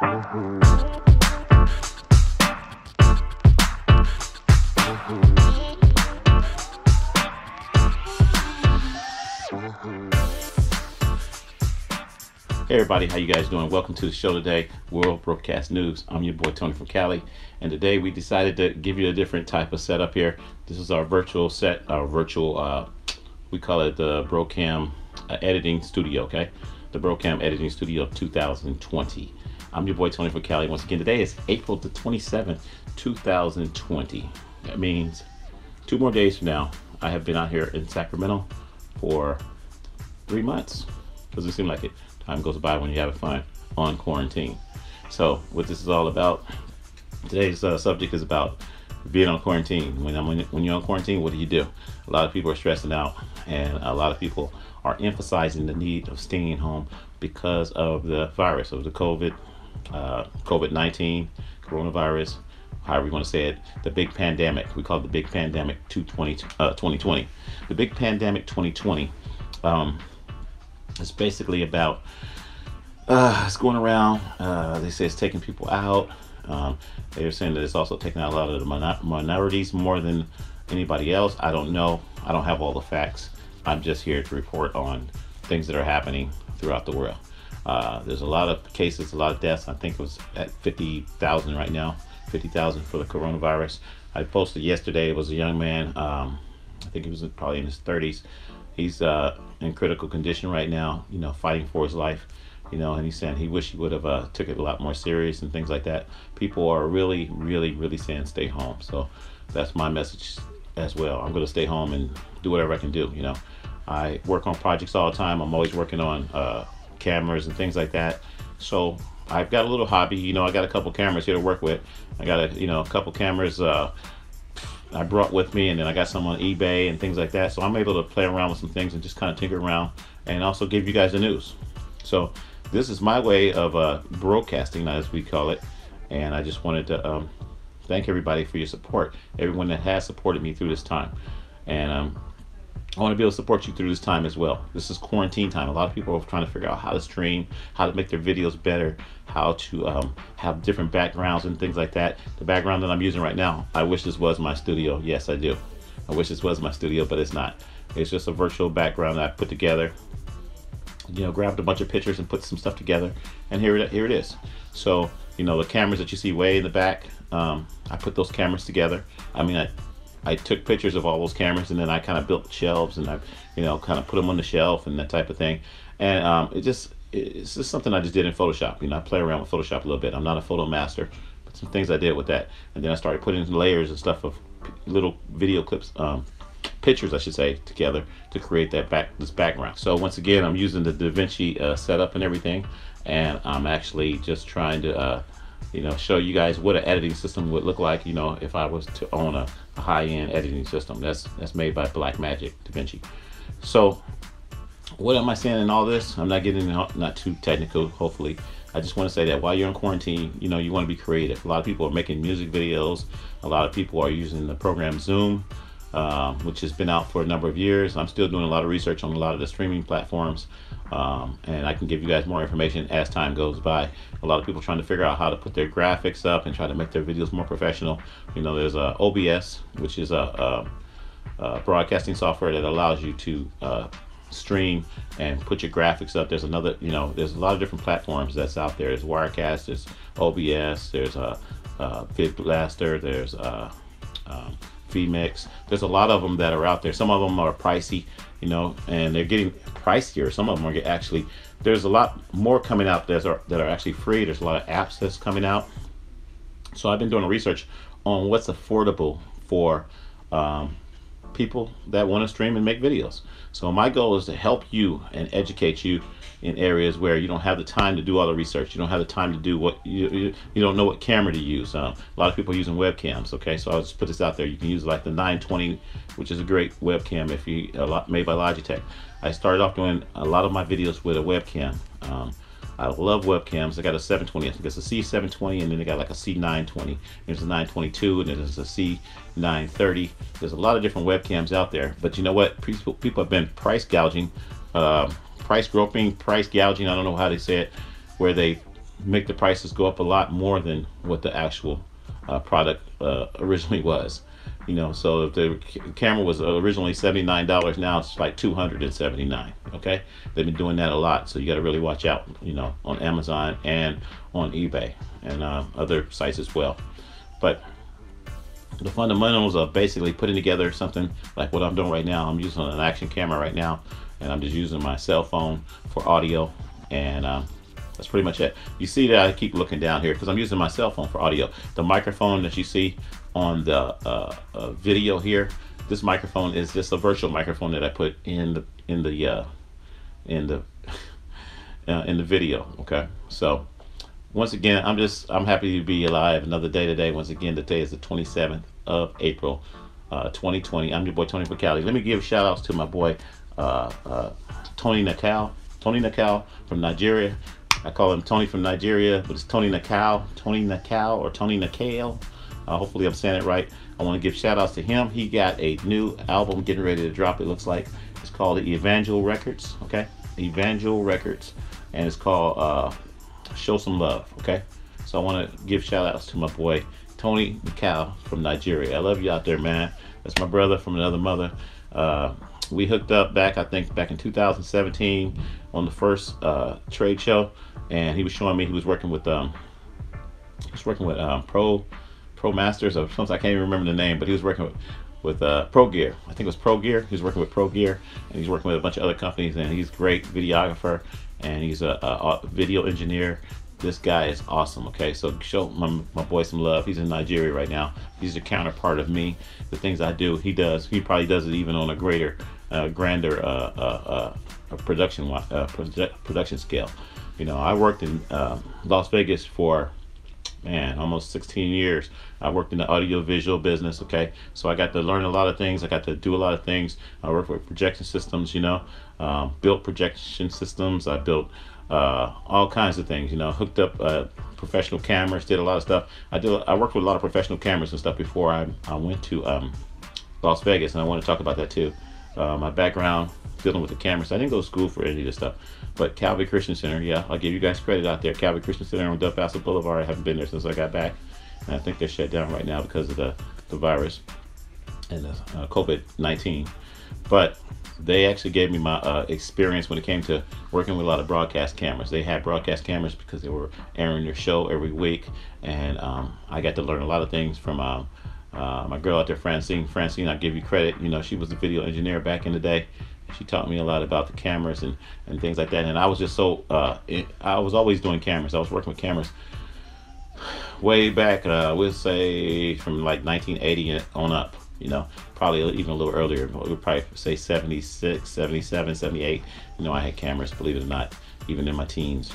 Hey everybody, how you guys doing? Welcome to the show today, World Broadcast News. I'm your boy Tony from Cali, and today we decided to give you a different type of setup here. This is our virtual set, our virtual, we call it the Brocam Editing Studio, okay? The Brocam Editing Studio 2020. I'm your boy Tony from Cali. Once again, today is April the 27th, 2020. That means 2 more days from now, I have been out here in Sacramento for 3 months. Doesn't seem like it. Time goes by when you're having fun on quarantine. So what this is all about, today's subject is about being on quarantine. When you're on quarantine, what do? A lot of people are stressing out, and a lot of people are emphasizing the need of staying home because of the virus, of the COVID-19, coronavirus, however you want to say it, the big pandemic. We call it the big pandemic 2020. The big pandemic 2020 it's basically about it's going around. They say it's taking people out. They're saying that it's also taking out a lot of the minorities more than anybody else. I don't know. I don't have all the facts. I'm just here to report on things that are happening throughout the world. There's a lot of cases, a lot of deaths. I think it was at 50,000 right now, 50,000 for the coronavirus. I posted yesterday, it was a young man, I think he was probably in his 30s. He's in critical condition right now, fighting for his life, and he's saying he wished he would have took it a lot more serious and things like that. People are really, really, really saying stay home. So that's my message as well. I'm going to stay home and do whatever I can do. I work on projects all the time. I'm always working on cameras and things like that. So I've got a little hobby. I got a couple cameras here to work with. I got a couple cameras I brought with me, and then I got some on eBay and things like that. So I'm able to play around with some things and just kind of tinker around and also give you guys the news. So this is my way of broadcasting, as we call it. And I just wanted to thank everybody for your support, everyone that has supported me through this time. And I want to be able to support you through this time as well. This is quarantine time. A lot of people are trying to figure out how to stream, how to make their videos better, how to have different backgrounds and things like that. The background that I'm using right now, I wish this was my studio. Yes, I do. I wish this was my studio, but it's not. It's just a virtual background that I put together. Grabbed a bunch of pictures and put some stuff together, and here it is. So, the cameras that you see way in the back, I put those cameras together. I took pictures of all those cameras, and then I kind of built shelves, and I, kind of put them on the shelf and that type of thing. And it's just something I just did in Photoshop. I play around with Photoshop a little bit. I'm not a photo master, but some things I did with that. And then I started putting layers and stuff of little video clips, pictures I should say, together to create this background. So once again, I'm using the DaVinci setup and everything, and I'm actually just trying to show you guys what an editing system would look like, if I was to own a high-end editing system that's made by Blackmagic DaVinci. So what am I saying in all this? I'm not getting not too technical, hopefully. I just want to say that while you're in quarantine, you want to be creative. A lot of people are making music videos. A lot of people are using the program Zoom, which has been out for a number of years. I'm still doing a lot of research on a lot of the streaming platforms, and I can give you guys more information as time goes by. A lot of people trying to figure out how to put their graphics up and try to make their videos more professional. There's OBS, which is a broadcasting software that allows you to stream and put your graphics up. There's another, there's a lot of different platforms that's out there. There's Wirecast, there's OBS, there's VidBlaster, there's vMix. There's a lot of them that are out there. Some of them are pricey, and they're getting pricier. Some of them are actually, there's a lot more coming out that are actually free. There's a lot of apps that's coming out. So I've been doing research on what's affordable for people that want to stream and make videos. So my goal is to help you and educate you in areas where you don't have the time to do all the research. You don't have the time to do what you don't know what camera to use. A lot of people are using webcams. Okay, so I'll just put this out there. You can use like the 920, which is a great webcam made by Logitech. I started off doing a lot of my videos with a webcam. I love webcams. I got a 720. I think it's a C720, and then they got like a C920. There's a 922, and then there's a C930. There's a lot of different webcams out there. But you know what? People have been price gouging, price groping, price gouging. I don't know how they say it, where they make the prices go up a lot more than what the actual product originally was. So if the camera was originally $79, now it's like $279. Okay, they've been doing that a lot, so you got to really watch out. On Amazon and on eBay and other sites as well. But the fundamentals of basically putting together something like what I'm doing right now. I'm using an action camera right now, and I'm just using my cell phone for audio, and that's pretty much it. You see that I keep looking down here because I'm using my cell phone for audio. The microphone that you see on the video here, this microphone is just a virtual microphone that I put in the in the video. Okay, so once again, I'm happy to be alive another day today. Once again, today is the 27th of April, 2020. I'm your boy Tony from Cali. Let me give shout outs to my boy Tony Nakao. Tony Nakao from Nigeria. I call him Tony from Nigeria, but it's Tony Nakao. Tony Nakao or Tony Nakao. Hopefully I'm saying it right. I want to give shout outs to him. He got a new album getting ready to drop, it looks like. It's called Evangel Records. Okay, Evangel Records, and it's called Show Some Love. Okay, so I want to give shout outs to my boy Tony Nakao from Nigeria. I love you out there, man. That's my brother from another mother. We hooked up back in 2017 on the first trade show, and he was showing me he was working with Pro Masters or something. I can't even remember the name, but he was working with Pro Gear. I think it was Pro Gear. He was working with Pro Gear, and he's working with a bunch of other companies, and he's a great videographer, and he's a video engineer. This guy is awesome. Okay, so show my boy some love. He's in Nigeria right now. He's a counterpart of me. The things I do, he does. He probably does it even on a grander production scale. I worked in Las Vegas for almost 16 years. I worked in the audio visual business. Okay, so I got to learn a lot of things. I got to do a lot of things. I worked with projection systems. Built projection systems. I built all kinds of things. Hooked up professional cameras. Did a lot of stuff. I worked with a lot of professional cameras and stuff before I went to Las Vegas, and I want to talk about that too. My background dealing with the cameras. I didn't go to school for any of this stuff, but Calvary Christian Center, yeah, I'll give you guys credit out there. Calvary Christian Center on Del Paso Boulevard. I haven't been there since I got back, and I think they're shut down right now because of the virus and the COVID-19. But they actually gave me my experience when it came to working with a lot of broadcast cameras. They had broadcast cameras because they were airing their show every week, and I got to learn a lot of things from my girl out there, Francine. I'll give you credit. She was a video engineer back in the day. She taught me a lot about the cameras and things like that. And I was just I was always doing cameras. I was working with cameras way back, we'll say from like 1980 on up. Probably even a little earlier. We'll probably say 76, 77, 78. I had cameras, believe it or not, even in my teens,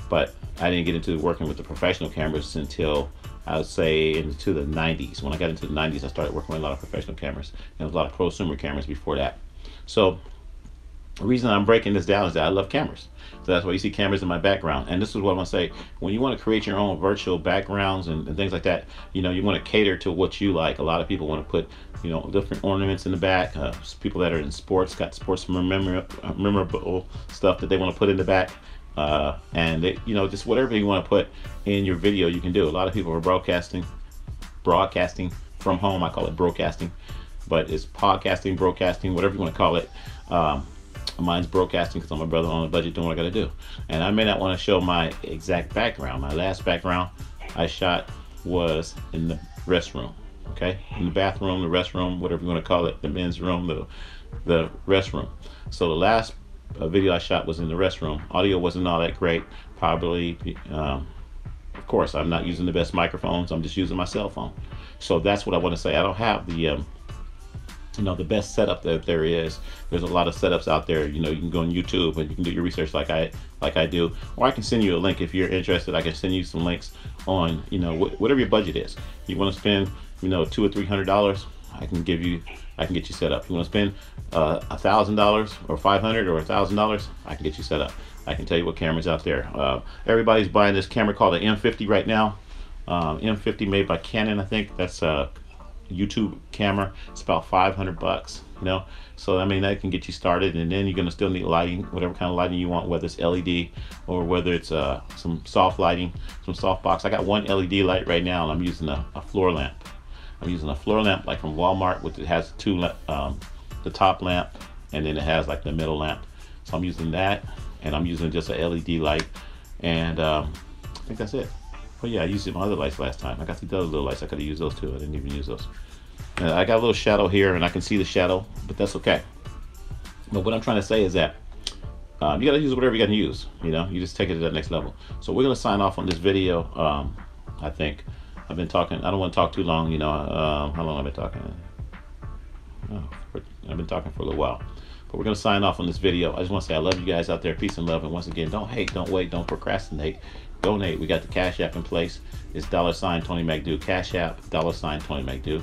But I didn't get into working with the professional cameras until I would say into the 90s. When I got into the 90s, I started working with a lot of professional cameras and a lot of prosumer cameras before that. So the reason I'm breaking this down is that I love cameras. So that's why you see cameras in my background. And this is what I want to say. When you want to create your own virtual backgrounds and things like that, you want to cater to what you like. A lot of people want to put, different ornaments in the back. People that are in sports got sports memorable stuff that they want to put in the back. And they, just whatever you want to put in your video, you can do. A lot of people are broadcasting from home. I call it broadcasting, but it's podcasting, broadcasting, whatever you want to call it. Mine's broadcasting because I'm a brother on a budget doing what I got to do. And I may not want to show my exact background. My last background I shot was in the restroom. Okay, in the bathroom, the restroom, whatever you want to call it, the men's room, the restroom. So the last video I shot was in the restroom. Audio wasn't all that great. Probably, of course, I'm not using the best microphones. I'm just using my cell phone. So that's what I want to say. I don't have the the best setup that there is. There's a lot of setups out there. You can go on YouTube and you can do your research like I do, or I can send you a link if you're interested. I can send you some links on whatever your budget is. You want to spend $200 or $300, I can get you set up. You want to spend $1,000 or $500 or $1,000, I can get you set up. I can tell you what cameras out there. Everybody's buying this camera called an M50 right now. M50 made by Canon, I think. That's YouTube camera. It's about 500 bucks, you know. So I mean that can get you started, and then you're gonna still need lighting, whatever kind of lighting you want, whether it's LED or whether it's some soft lighting, some soft box. I got one LED light right now, and I'm using a floor lamp. I'm using a floor lamp like from Walmart, which it has the top lamp, and then it has like the middle lamp. So I'm using that, and I'm using just a LED light, and I think that's it. But yeah, I used my other lights last time. I got these other little lights. I could have used those too. I didn't even use those. And I got a little shadow here, and I can see the shadow, but that's okay. But what I'm trying to say is that you got to use whatever you got to use. You know, you just take it to that next level. So we're gonna sign off on this video. I think I've been talking. I don't want to talk too long. You know, how long have I been talking? Oh, I've been talking for a little while. But we're going to sign off on this video. I just want to say I love you guys out there. Peace and love. And once again, don't hate, don't wait, don't procrastinate. Donate. We got the Cash App in place. It's $ Tony McDo. Cash App, $ Tony McDo.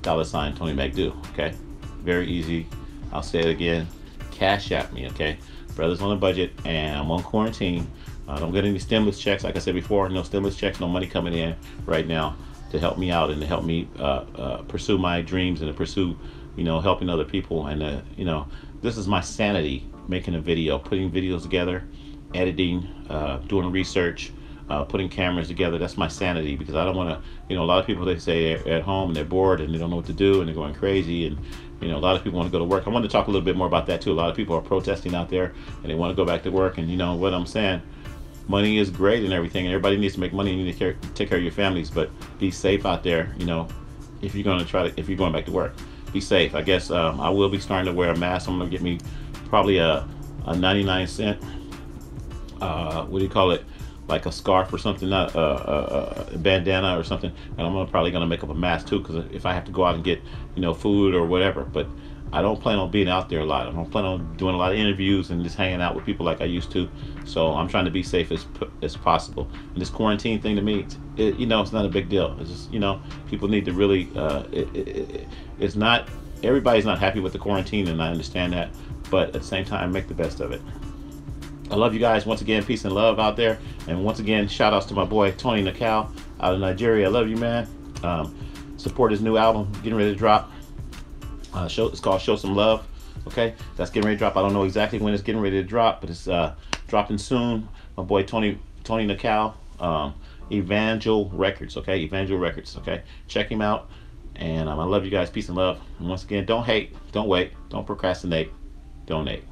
$ Tony McDo. Okay? Very easy. I'll say it again. Cash App me, okay? Brothers on a budget, and I'm on quarantine. Don't get any stimulus checks. Like I said before, no stimulus checks, no money coming in right now to help me out and to help me pursue my dreams and to pursue, you know, helping other people. And, you know, this is my sanity, making a video, putting videos together, editing, doing research, putting cameras together. That's my sanity, because I don't want to, you know, a lot of people, they say they're at home and they're bored and they don't know what to do and they're going crazy, and you know, a lot of people want to go to work. I want to talk a little bit more about that too. A lot of people are protesting out there and they want to go back to work, and you know what I'm saying, money is great and everything, and everybody needs to make money and you need to take care of your families, but be safe out there. You know, if you're going to if you're going back to work, be safe. I guess I will be starting to wear a mask. I'm going to get me probably a 99-cent what do you call it, like a scarf or something, not a bandana or something, and I'm probably gonna make up a mask too, because if I have to go out and get, you know, food or whatever. But I don't plan on being out there a lot. I don't plan on doing a lot of interviews and just hanging out with people like I used to. So I'm trying to be safe as possible. And this quarantine thing to me, you know, it's not a big deal. It's just, you know, people need to really it's not, everybody's not happy with the quarantine, and I understand that, but at the same time, make the best of it. I love you guys. Once again, peace and love out there. And once again, shout outs to my boy Tony Nakal out of Nigeria. I love you, man. Support his new album, getting ready to drop. It's called Show Some Love. Okay, that's getting ready to drop. I don't know exactly when it's getting ready to drop, but it's dropping soon. My boy Tony Nakal, Evangel Records. Okay, Evangel Records. Okay, check him out. And I love you guys. Peace and love. And once again, don't hate, don't wait, don't procrastinate, donate.